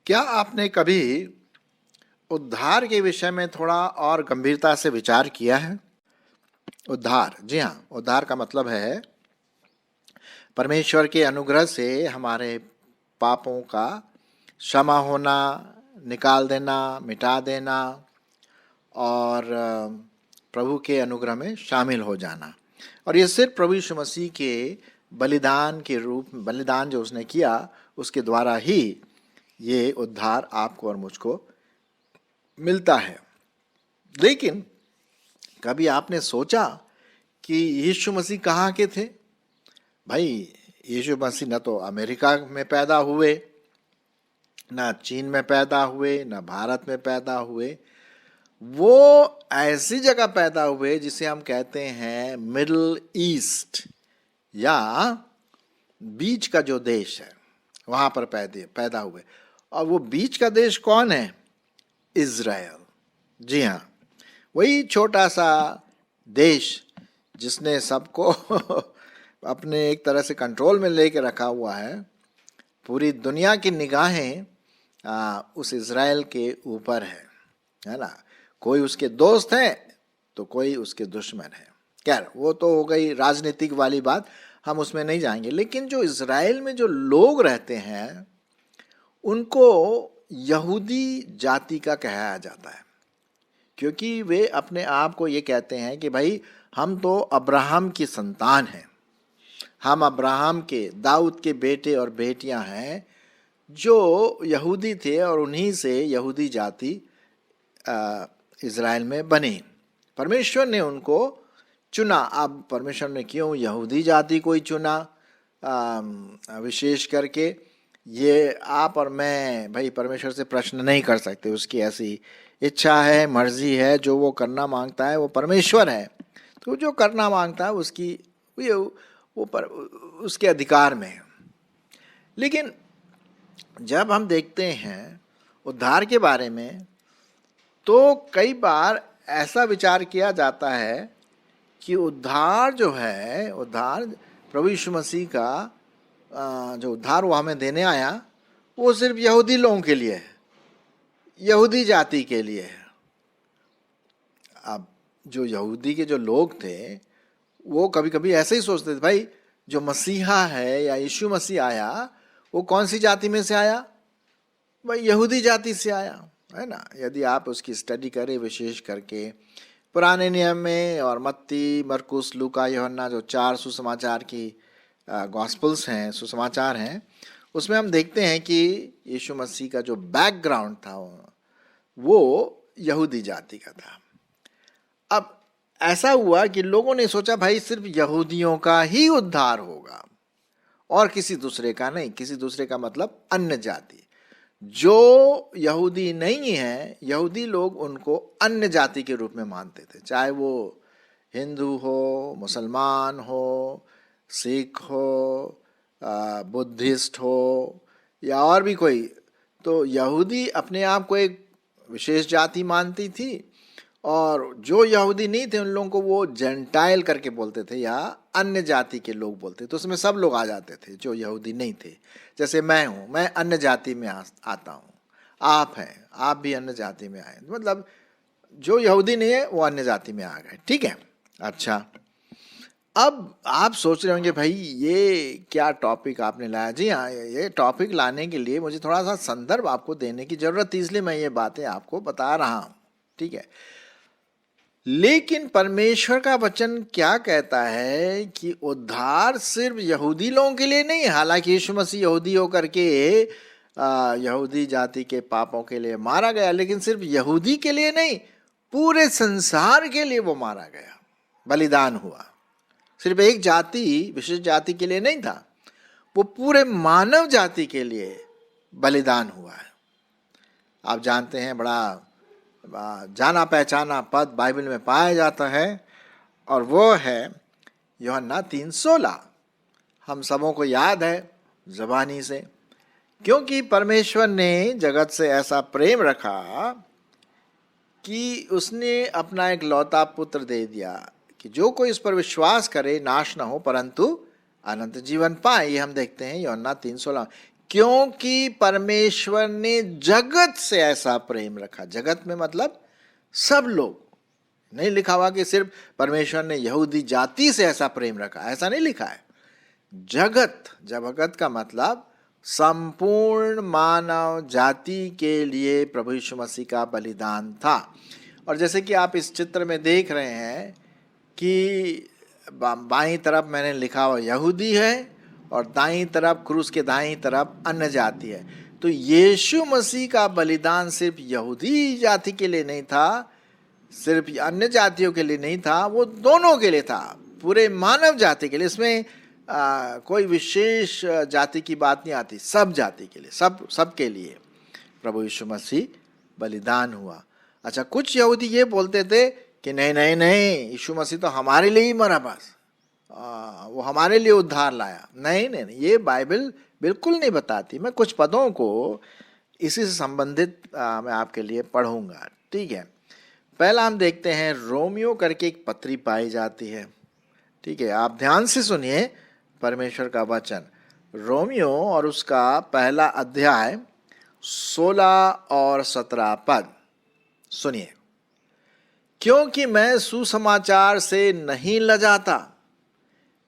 क्या आपने कभी उद्धार के विषय में थोड़ा और गंभीरता से विचार किया है? उद्धार, जी हाँ, उद्धार का मतलब है परमेश्वर के अनुग्रह से हमारे पापों का क्षमा होना, निकाल देना, मिटा देना और प्रभु के अनुग्रह में शामिल हो जाना। और ये सिर्फ प्रभु यीशु मसीह के बलिदान के रूप में, बलिदान जो उसने किया उसके द्वारा ही ये उद्धार आपको और मुझको मिलता है। लेकिन कभी आपने सोचा कि यीशु मसीह कहाँ के थे? भाई, यीशु मसीह न तो अमेरिका में पैदा हुए, न चीन में पैदा हुए, न भारत में पैदा हुए। वो ऐसी जगह पैदा हुए जिसे हम कहते हैं मिडिल ईस्ट या बीच का जो देश है, वहाँ पर पैदा हुए। और वो बीच का देश कौन है? इज़राइल। जी हाँ, वही छोटा सा देश जिसने सबको अपने एक तरह से कंट्रोल में लेके रखा हुआ है। पूरी दुनिया की निगाहें उस इज़राइल के ऊपर है ना। कोई उसके दोस्त है तो कोई उसके दुश्मन है। खैर, वो तो हो गई राजनीतिक वाली बात, हम उसमें नहीं जाएंगे। लेकिन जो इज़राइल में जो लोग रहते हैं उनको यहूदी जाति का कहा जाता है, क्योंकि वे अपने आप को ये कहते हैं कि भाई हम तो अब्राहम की संतान हैं, हम अब्राहम के, दाऊद के बेटे और बेटियां हैं जो यहूदी थे और उन्हीं से यहूदी जाति इज़राइल में बनी। परमेश्वर ने उनको चुना। अब परमेश्वर ने क्यों यहूदी जाति को ही चुना विशेष करके, ये आप और मैं भाई परमेश्वर से प्रश्न नहीं कर सकते। उसकी ऐसी इच्छा है, मर्जी है, जो वो करना मांगता है वो परमेश्वर है। तो जो करना मांगता है उसकी उसके अधिकार में है। लेकिन जब हम देखते हैं उद्धार के बारे में तो कई बार ऐसा विचार किया जाता है कि उद्धार जो है, उद्धार प्रभु यीशु मसीह का जो उद्धार वो हमें देने आया वो सिर्फ यहूदी लोगों के लिए है, यहूदी जाति के लिए है। अब जो यहूदी के जो लोग थे वो कभी कभी ऐसे ही सोचते थे, भाई जो मसीहा है या यीशु मसीह आया वो कौन सी जाति में से आया? भाई यहूदी जाति से आया, है ना। यदि आप उसकी स्टडी करें, विशेष करके पुराने नियम में और मत्ती, मरकुस, लूका, यूहन्ना, जो 4 सुसमाचार की गॉस्पल्स हैं, सुसमाचार हैं, उसमें हम देखते हैं कि यीशु मसीह का जो बैकग्राउंड था वो यहूदी जाति का था। अब ऐसा हुआ कि लोगों ने सोचा भाई सिर्फ यहूदियों का ही उद्धार होगा और किसी दूसरे का नहीं। किसी दूसरे का मतलब अन्य जाति, जो यहूदी नहीं है, यहूदी लोग उनको अन्य जाति के रूप में मानते थे, चाहे वो हिंदू हो, मुसलमान हो, सिख हो, बुद्धिस्ट हो या और भी कोई। तो यहूदी अपने आप को एक विशेष जाति मानती थी और जो यहूदी नहीं थे उन लोगों को वो जेंटाइल करके बोलते थे या अन्य जाति के लोग बोलते। तो उसमें सब लोग आ जाते थे जो यहूदी नहीं थे। जैसे मैं हूँ, मैं अन्य जाति में आता हूँ, आप हैं, आप भी अन्य जाति में आए, मतलब जो यहूदी नहीं है वो अन्य जाति में आ गए। ठीक है, अच्छा। अब आप सोच रहे होंगे भाई ये क्या टॉपिक आपने लाया? जी हाँ, ये टॉपिक लाने के लिए मुझे थोड़ा सा संदर्भ आपको देने की जरूरत थी, इसलिए मैं ये बातें आपको बता रहा हूँ। ठीक है, लेकिन परमेश्वर का वचन क्या कहता है कि उद्धार सिर्फ यहूदी लोगों के लिए नहीं। हालांकि यीशु मसीह यहूदी होकर के यहूदी जाति के पापों के लिए मारा गया, लेकिन सिर्फ यहूदी के लिए नहीं, पूरे संसार के लिए वो मारा गया, बलिदान हुआ। सिर्फ एक जाति, विशेष जाति के लिए नहीं था, वो पूरे मानव जाति के लिए बलिदान हुआ है। आप जानते हैं, बड़ा जाना पहचाना पद बाइबल में पाया जाता है और वो है यूहन्ना 3:16। हम सबों को याद है ज़बानी से, क्योंकि परमेश्वर ने जगत से ऐसा प्रेम रखा कि उसने अपना एक लौता पुत्र दे दिया कि जो कोई इस पर विश्वास करे नाश ना हो परंतु अनंत जीवन पाए। ये हम देखते हैं यूहन्ना 3:16। क्योंकि परमेश्वर ने जगत से ऐसा प्रेम रखा। जगत में मतलब सब लोग, नहीं लिखा हुआ कि सिर्फ परमेश्वर ने यहूदी जाति से ऐसा प्रेम रखा, ऐसा नहीं लिखा है। जगत, जगत का मतलब संपूर्ण मानव जाति के लिए प्रभु यीशु मसीह का बलिदान था। और जैसे कि आप इस चित्र में देख रहे हैं कि बाईं तरफ मैंने लिखा हुआ यहूदी है और दाईं तरफ, क्रूस के दाईं तरफ अन्य जाति है। तो यीशु मसीह का बलिदान सिर्फ यहूदी जाति के लिए नहीं था, सिर्फ अन्य जातियों के लिए नहीं था, वो दोनों के लिए था, पूरे मानव जाति के लिए। इसमें कोई विशेष जाति की बात नहीं आती, सब जाति के लिए, सब के लिए प्रभु यीशु मसीह बलिदान हुआ। अच्छा, कुछ यहूदी ये बोलते थे कि नहीं नहीं नहीं, यीशु मसीह तो हमारे लिए ही मरा, बस वो हमारे लिए उद्धार लाया। नहीं नहीं नहीं, ये बाइबल बिल्कुल नहीं बताती। मैं कुछ पदों को इसी से संबंधित मैं आपके लिए पढ़ूंगा, ठीक है। पहला हम देखते हैं, रोमियो करके एक पत्री पाई जाती है, ठीक है। आप ध्यान से सुनिए परमेश्वर का वचन। रोमियो और उसका पहला अध्याय 16 और 17 पद सुनिए। क्योंकि मैं सुसमाचार से नहीं लजाता,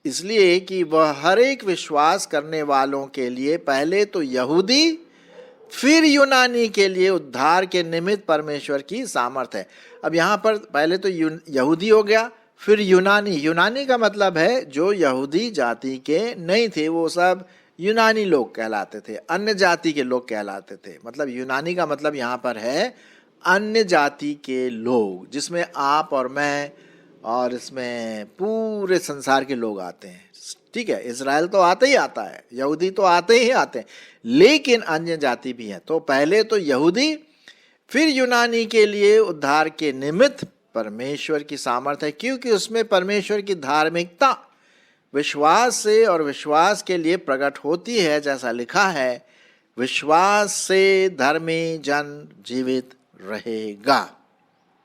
इसलिए कि वह हर एक विश्वास करने वालों के लिए पहले तो यहूदी फिर यूनानी के लिए उद्धार के निमित्त परमेश्वर की सामर्थ है। अब यहाँ पर पहले तो यहूदी हो गया, फिर यूनानी। यूनानी का मतलब है जो यहूदी जाति के नहीं थे, वो सब यूनानी लोग कहलाते थे, अन्य जाति के लोग कहलाते थे। मतलब यूनानी का मतलब यहाँ पर है अन्य जाति के लोग, जिसमें आप और मैं और इसमें पूरे संसार के लोग आते हैं, ठीक है। इज़राइल तो आते ही आता है, यहूदी तो आते ही आते हैं, लेकिन अन्य जाति भी हैं। तो पहले तो यहूदी फिर यूनानी के लिए उद्धार के निमित्त परमेश्वर की सामर्थ है, क्योंकि उसमें परमेश्वर की धार्मिकता विश्वास से और विश्वास के लिए प्रकट होती है। जैसा लिखा है, विश्वास से धर्मी जन जीवित रहेगा।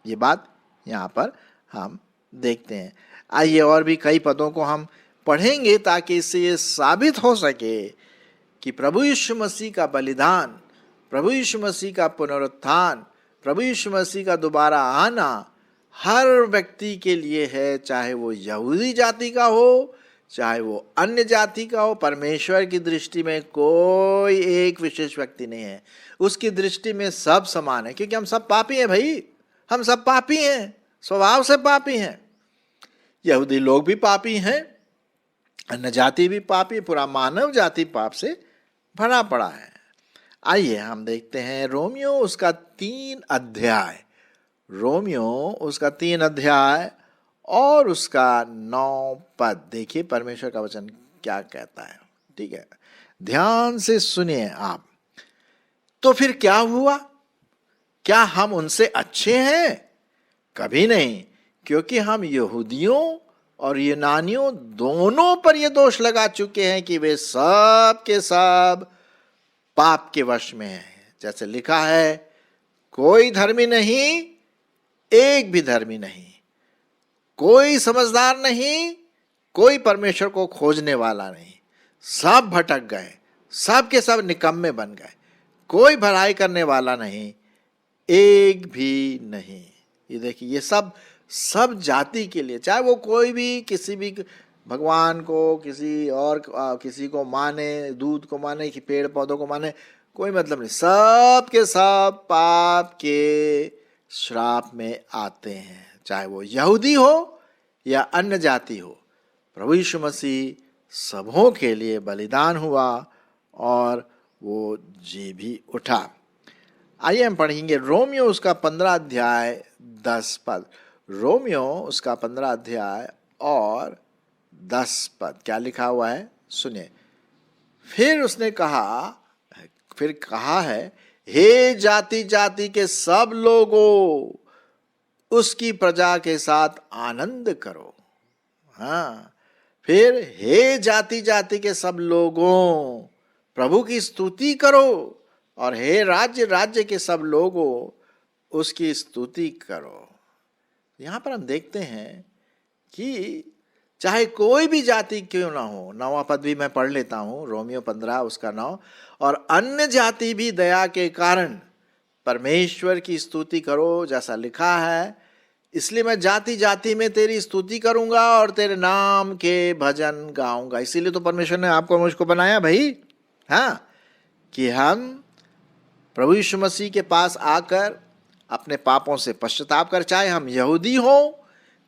ये बात यहाँ पर हम देखते हैं। आइए और भी कई पदों को हम पढ़ेंगे ताकि इससे ये साबित हो सके कि प्रभु यीशु मसीह का बलिदान, प्रभु यीशु मसीह का पुनरुत्थान, प्रभु यीशु मसीह का दोबारा आना हर व्यक्ति के लिए है, चाहे वो यहूदी जाति का हो, चाहे वो अन्य जाति का हो। परमेश्वर की दृष्टि में कोई एक विशेष व्यक्ति नहीं है, उसकी दृष्टि में सब समान है, क्योंकि हम सब पापी हैं भाई, हम सब पापी हैं, स्वभाव से पापी हैं। यहूदी लोग भी पापी हैं, अन्य जाति भी पापी, पूरा मानव जाति पाप से भरा पड़ा है। आइए हम देखते हैं रोमियो उसका 3 अध्याय, रोमियो उसका 3 अध्याय और उसका 9 पद। देखिए परमेश्वर का वचन क्या कहता है, ठीक है, ध्यान से सुनिए आप। तो फिर क्या हुआ? क्या हम उनसे अच्छे हैं? कभी नहीं, क्योंकि हम यहूदियों और यूनानियों दोनों पर यह दोष लगा चुके हैं कि वे सब के सब पाप के वश में हैं। जैसे लिखा है, कोई धर्मी नहीं, एक भी धर्मी नहीं, कोई समझदार नहीं, कोई परमेश्वर को खोजने वाला नहीं, सब भटक गए, सब के सब निकम्मे बन गए, कोई भलाई करने वाला नहीं, एक भी नहीं। ये देखिए, ये सब जाति के लिए, चाहे वो कोई भी किसी भी भगवान को, किसी और किसी को माने, दूध को माने कि पेड़ पौधों को माने, कोई मतलब नहीं, सब के सब पाप के श्राप में आते हैं, चाहे वो यहूदी हो या अन्य जाति हो। प्रभु यीशु मसीह सबों के लिए बलिदान हुआ और वो जी भी उठा। आइए हम पढ़ेंगे रोमियो उसका 15 अध्याय 10 पद। रोमियो उसका 15 अध्याय और 10 पद क्या लिखा हुआ है, सुनिए। फिर उसने कहा, फिर कहा है, हे जाति जाति के सब लोगों, उसकी प्रजा के साथ आनंद करो। हाँ, फिर हे जाति जाति के सब लोगों, प्रभु की स्तुति करो, और हे राज्य राज्य के सब लोगों, उसकी स्तुति करो। यहां पर हम देखते हैं कि चाहे कोई भी जाति क्यों ना हो, 9वां पद भी मैं पढ़ लेता हूं, रोमियो 15 उसका 9, और अन्य जाति भी दया के कारण परमेश्वर की स्तुति करो जैसा लिखा है, इसलिए मैं जाति जाति में तेरी स्तुति करूंगा और तेरे नाम के भजन गाऊंगा। इसीलिए तो परमेश्वर ने आपको मुझको बनाया भाई, हाँ, कि हम प्रभु यीशु मसीह के पास आकर अपने पापों से पश्चाताप कर, चाहे हम यहूदी हो,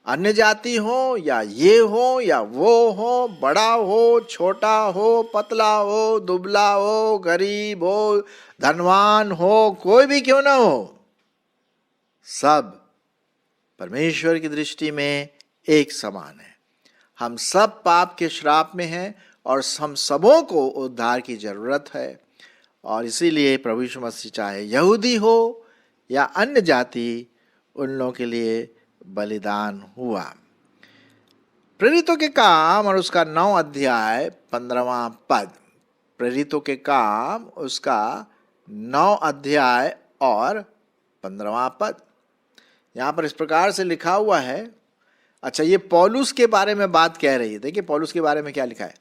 अन्य जाति हो, या ये हो या वो हो, बड़ा हो छोटा हो, पतला हो दुबला हो, गरीब हो धनवान हो, कोई भी क्यों ना हो, सब परमेश्वर की दृष्टि में एक समान है। हम सब पाप के श्राप में हैं और हम सबों को उद्धार की जरूरत है। और इसीलिए प्रभु यीशु मसीह चाहे यहूदी हो या अन्य जाति, उन लोगों के लिए बलिदान हुआ। प्रेरितों के काम और उसका 9 अध्याय 15वां पद, प्रेरितों के काम उसका 9 अध्याय और 15वां पद, यहां पर इस प्रकार से लिखा हुआ है। अच्छा, ये पौलुस के बारे में बात कह रही है। देखिए पौलुस के बारे में क्या लिखा है,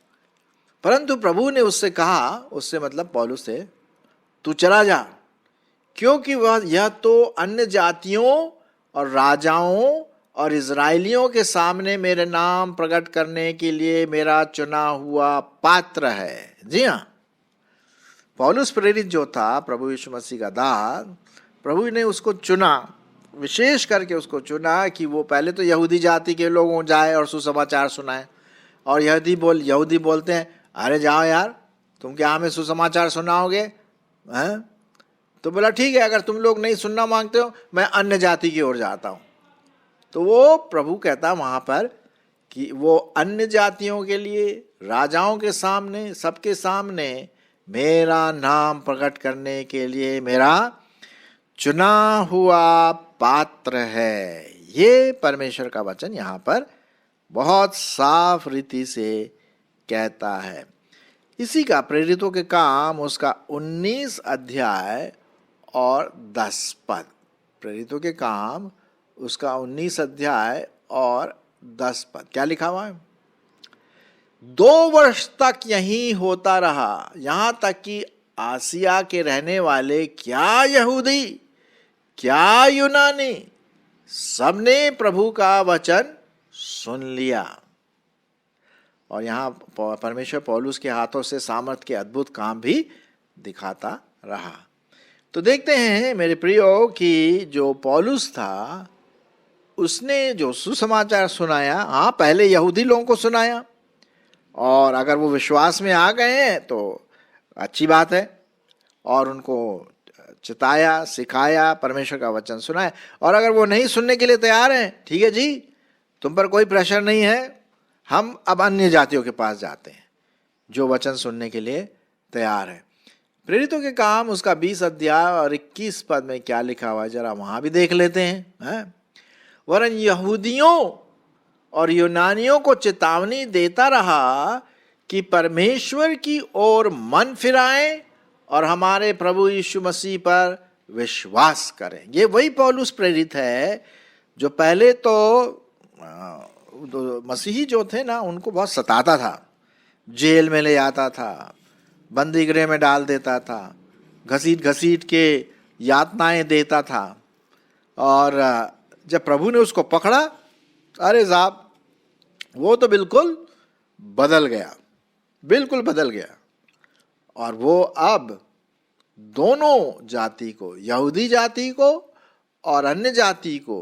परंतु प्रभु ने उससे कहा, उससे मतलब पौलुस से, तू चला जा, क्योंकि वह यह तो अन्य जातियों और राजाओं और इजराइलियों के सामने मेरे नाम प्रकट करने के लिए मेरा चुना हुआ पात्र है। जी हाँ, पौलुस प्रेरित जो था, प्रभु यीशु मसीह का दास, प्रभु ने उसको चुना, विशेष करके उसको चुना कि वो पहले तो यहूदी जाति के लोगों जाए और सुसमाचार सुनाए। और यहूदी बोलते हैं, अरे जाओ यार, तुम क्या हमें सुसमाचार सुनाओगे हैं? तो बोला ठीक है, अगर तुम लोग नहीं सुनना मांगते हो, मैं अन्य जाति की ओर जाता हूं। तो वो प्रभु कहता वहां पर कि वो अन्य जातियों के लिए, राजाओं के सामने, सबके सामने मेरा नाम प्रकट करने के लिए मेरा चुना हुआ पात्र है। ये परमेश्वर का वचन यहां पर बहुत साफ रीति से कहता है। इसी का प्रेरितों के काम उसका 19 अध्याय और 10 पद, प्रेरितों के काम उसका 19 अध्याय और 10 पद, क्या लिखा हुआ है? 2 वर्ष तक यही होता रहा, यहां तक कि आसिया के रहने वाले, क्या यहूदी क्या यूनानी, सबने प्रभु का वचन सुन लिया। और यहां परमेश्वर पौलुस के हाथों से सामर्थ के अद्भुत काम भी दिखाता रहा। तो देखते हैं मेरे प्रियो कि जो पौलुस था, उसने जो सुसमाचार सुनाया, हाँ पहले यहूदी लोगों को सुनाया, और अगर वो विश्वास में आ गए हैं तो अच्छी बात है, और उनको चिताया, सिखाया, परमेश्वर का वचन सुनाया। और अगर वो नहीं सुनने के लिए तैयार हैं, ठीक है जी, तुम पर कोई प्रेशर नहीं है, हम अब अन्य जातियों के पास जाते हैं जो वचन सुनने के लिए तैयार है। प्रेरितों के काम उसका 20 अध्याय और 21 पद में क्या लिखा हुआ है, जरा वहां भी देख लेते हैं। वरन यहूदियों और यूनानियों को चेतावनी देता रहा कि परमेश्वर की ओर मन फिराएं और हमारे प्रभु यीशु मसीह पर विश्वास करें। ये वही पौलुस प्रेरित है जो पहले तो मसीही जो थे ना, उनको बहुत सताता था, जेल में ले आता था, बंदी गृह में डाल देता था, घसीट घसीट के यातनाएं देता था। और जब प्रभु ने उसको पकड़ा, अरे साहब वो तो बिल्कुल बदल गया, बिल्कुल बदल गया। और वो अब दोनों जाति को, यहूदी जाति को और अन्य जाति को,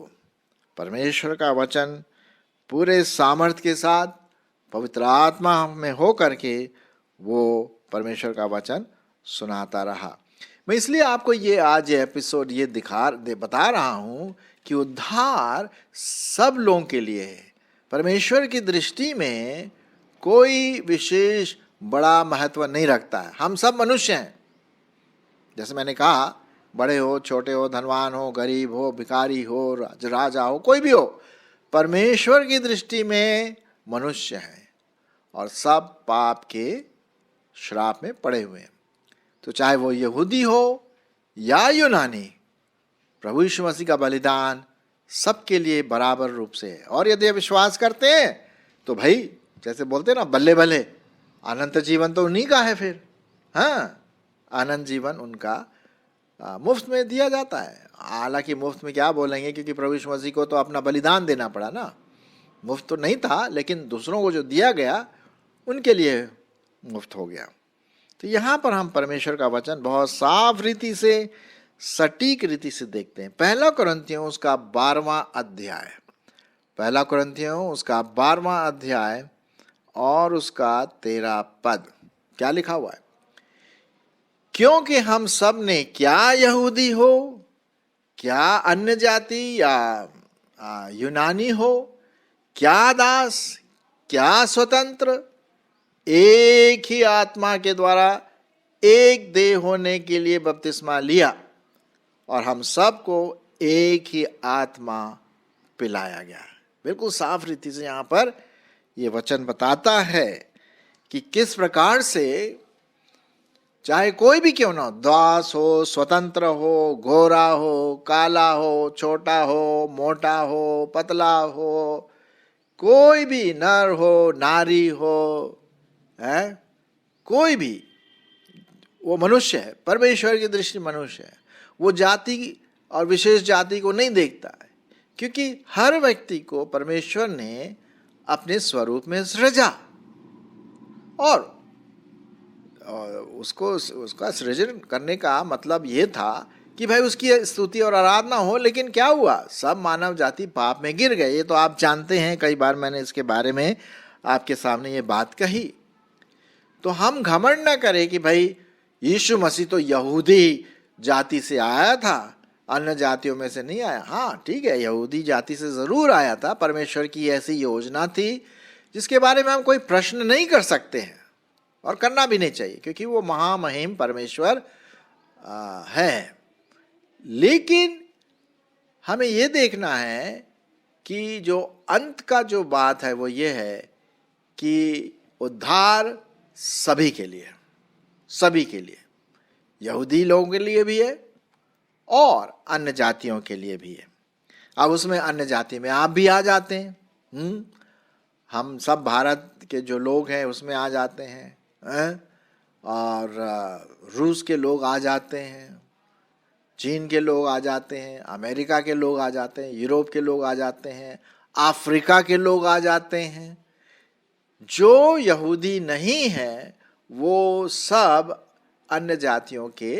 परमेश्वर का वचन पूरे सामर्थ्य के साथ पवित्र आत्मा में हो करके वो परमेश्वर का वचन सुनाता रहा। मैं इसलिए आपको ये आज एपिसोड ये बता रहा हूं कि उद्धार सब लोगों के लिए है। परमेश्वर की दृष्टि में कोई विशेष बड़ा महत्व नहीं रखता है। हम सब मनुष्य हैं, जैसे मैंने कहा, बड़े हो छोटे हो, धनवान हो गरीब हो, भिखारी हो राजा हो, कोई भी हो, परमेश्वर की दृष्टि में मनुष्य है और सब पाप के श्राप में पड़े हुए हैं। तो चाहे वो यहूदी हो या यूनानी, प्रभु यीशु मसीह का बलिदान सबके लिए बराबर रूप से है। और यदि विश्वास करते हैं तो भाई जैसे बोलते हैं ना, बल्ले बल्ले, अनंत जीवन तो उन्हीं का है फिर। हाँ, अनंत जीवन उनका मुफ्त में दिया जाता है। हालांकि मुफ्त में क्या बोलेंगे, क्योंकि प्रभु यीशु मसीह को तो अपना बलिदान देना पड़ा ना, मुफ्त तो नहीं था, लेकिन दूसरों को जो दिया गया उनके लिए मुफ्त हो गया। तो यहाँ पर हम परमेश्वर का वचन बहुत साफ रीति से, सटीक रीति से देखते हैं। पहला कुरिन्थियों उसका 12वां अध्याय, पहला कुरिन्थियों उसका 12वां अध्याय और उसका 13 पद क्या लिखा हुआ है? क्योंकि हम सब ने, क्या यहूदी हो, क्या अन्य जाति या यूनानी हो, क्या दास, क्या स्वतंत्र, एक ही आत्मा के द्वारा एक देह होने के लिए बपतिस्मा लिया और हम सबको एक ही आत्मा पिलाया गया। बिल्कुल साफ रीति से यहाँ पर ये वचन बताता है कि किस प्रकार से चाहे कोई भी क्यों ना हो, दास हो, स्वतंत्र हो, गोरा हो, काला हो, छोटा हो, मोटा हो, पतला हो, कोई भी नर हो, नारी हो, है, कोई भी, वो मनुष्य है। परमेश्वर की दृष्टि मनुष्य है, वो जाति और विशेष जाति को नहीं देखता है, क्योंकि हर व्यक्ति को परमेश्वर ने अपने स्वरूप में सृजा और उसका सृजन करने का मतलब ये था कि भाई उसकी स्तुति और आराधना हो। लेकिन क्या हुआ, सब मानव जाति पाप में गिर गए। ये तो आप जानते हैं, कई बार मैंने इसके बारे में आपके सामने ये बात कही। तो हम घमंड न करें कि भाई यीशु मसीह तो यहूदी जाति से आया था, अन्य जातियों में से नहीं आया। हाँ ठीक है, यहूदी जाति से जरूर आया था। परमेश्वर की ऐसी योजना थी जिसके बारे में हम कोई प्रश्न नहीं कर सकते हैं और करना भी नहीं चाहिए, क्योंकि वो महामहिम परमेश्वर है। लेकिन हमें ये देखना है कि जो अंत का जो बात है वो ये है कि उद्धार सभी के लिए, सभी के लिए, यहूदी लोगों के लिए भी है और अन्य जातियों के लिए भी है। अब उसमें अन्य जाति में आप भी आ जाते हैं, हम सब भारत के जो लोग हैं उसमें आ जाते हैं, और रूस के लोग आ जाते हैं, चीन के लोग आ जाते हैं, अमेरिका के लोग आ जाते हैं, यूरोप के लोग आ जाते हैं, अफ्रीका के लोग आ जाते हैं। जो यहूदी नहीं है वो सब अन्य जातियों के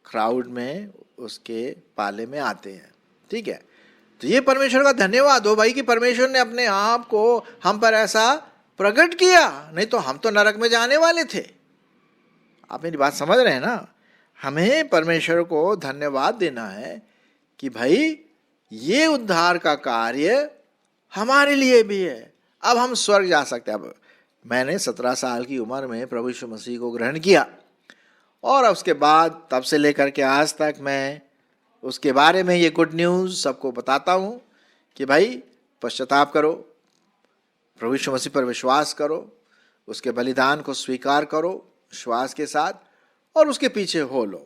क्राउड में, उसके पाले में आते हैं। ठीक है, तो ये परमेश्वर का धन्यवाद हो भाई कि परमेश्वर ने अपने आप को हम पर ऐसा प्रकट किया, नहीं तो हम तो नरक में जाने वाले थे। आप मेरी बात समझ रहे हैं ना? हमें परमेश्वर को धन्यवाद देना है कि भाई ये उद्धार का कार्य हमारे लिए भी है। अब हम स्वर्ग जा सकते हैं। अब मैंने 17 साल की उम्र में प्रभु यीशु मसीह को ग्रहण किया और उसके बाद तब से लेकर के आज तक मैं उसके बारे में ये गुड न्यूज़ सबको बताता हूँ कि भाई पश्चाताप करो, प्रभु यीशु मसीह पर विश्वास करो, उसके बलिदान को स्वीकार करो विश्वास के साथ और उसके पीछे हो लो।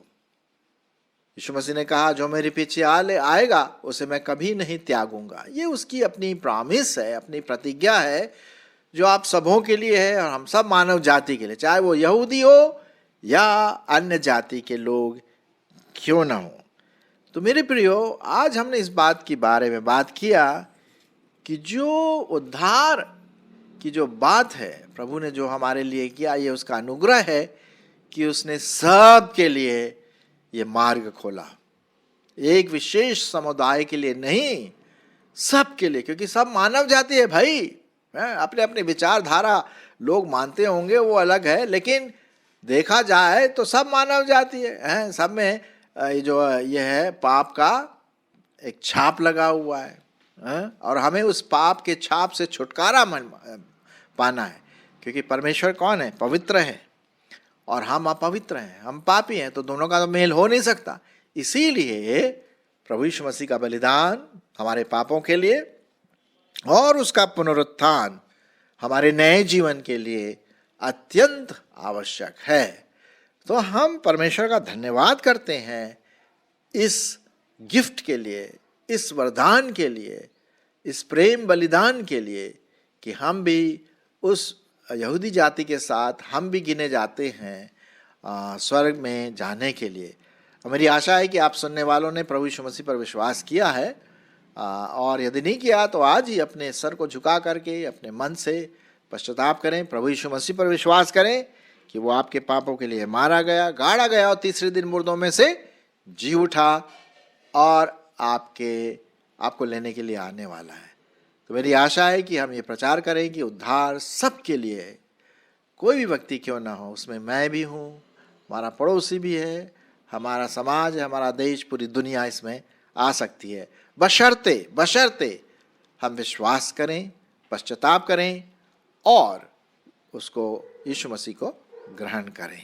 यीशु मसीह ने कहा जो मेरे पीछे आएगा उसे मैं कभी नहीं त्यागूंगा। ये उसकी अपनी प्रॉमिस है, अपनी प्रतिज्ञा है जो आप सबों के लिए है और हम सब मानव जाति के लिए, चाहे वो यहूदी हो या अन्य जाति के लोग क्यों ना हो। तो मेरे प्रियो, आज हमने इस बात के बारे में बात किया कि जो उद्धार की जो बात है प्रभु ने जो हमारे लिए किया, ये उसका अनुग्रह है कि उसने सब के लिए ये मार्ग खोला। एक विशेष समुदाय के लिए नहीं, सब के लिए, क्योंकि सब मानव जाति है भाई। अपने अपने विचारधारा लोग मानते होंगे वो अलग है, लेकिन देखा जाए तो सब मानव जाति है। सब में जो ये है पाप का एक छाप लगा हुआ है और हमें उस पाप के छाप से छुटकारा पाना है, क्योंकि परमेश्वर कौन है? पवित्र है और हम अपवित्र हैं, हम पापी हैं, तो दोनों का तो मेल हो नहीं सकता। इसीलिए प्रभु यीशु मसीह का बलिदान हमारे पापों के लिए और उसका पुनरुत्थान हमारे नए जीवन के लिए अत्यंत आवश्यक है। तो हम परमेश्वर का धन्यवाद करते हैं इस गिफ्ट के लिए, इस वरदान के लिए, इस प्रेम बलिदान के लिए कि हम भी उस यहूदी जाति के साथ हम भी गिने जाते हैं स्वर्ग में जाने के लिए। मेरी आशा है कि आप सुनने वालों ने प्रभु यीशु मसीह पर विश्वास किया है, और यदि नहीं किया तो आज ही अपने सर को झुका करके अपने मन से पश्चाताप करें, प्रभु यीशु मसीह पर विश्वास करें कि वो आपके पापों के लिए मारा गया, गाड़ा गया और तीसरे दिन मुर्दों में से जी उठा और आपको लेने के लिए आने वाला है। तो मेरी आशा है कि हम ये प्रचार करें कि उद्धार सबके लिए है, कोई भी व्यक्ति क्यों ना हो, उसमें मैं भी हूँ, हमारा पड़ोसी भी है, हमारा समाज है, हमारा देश, पूरी दुनिया इसमें आ सकती है, बशर्ते हम विश्वास करें, पश्चाताप करें और उसको यीशु मसीह को ग्रहण करें।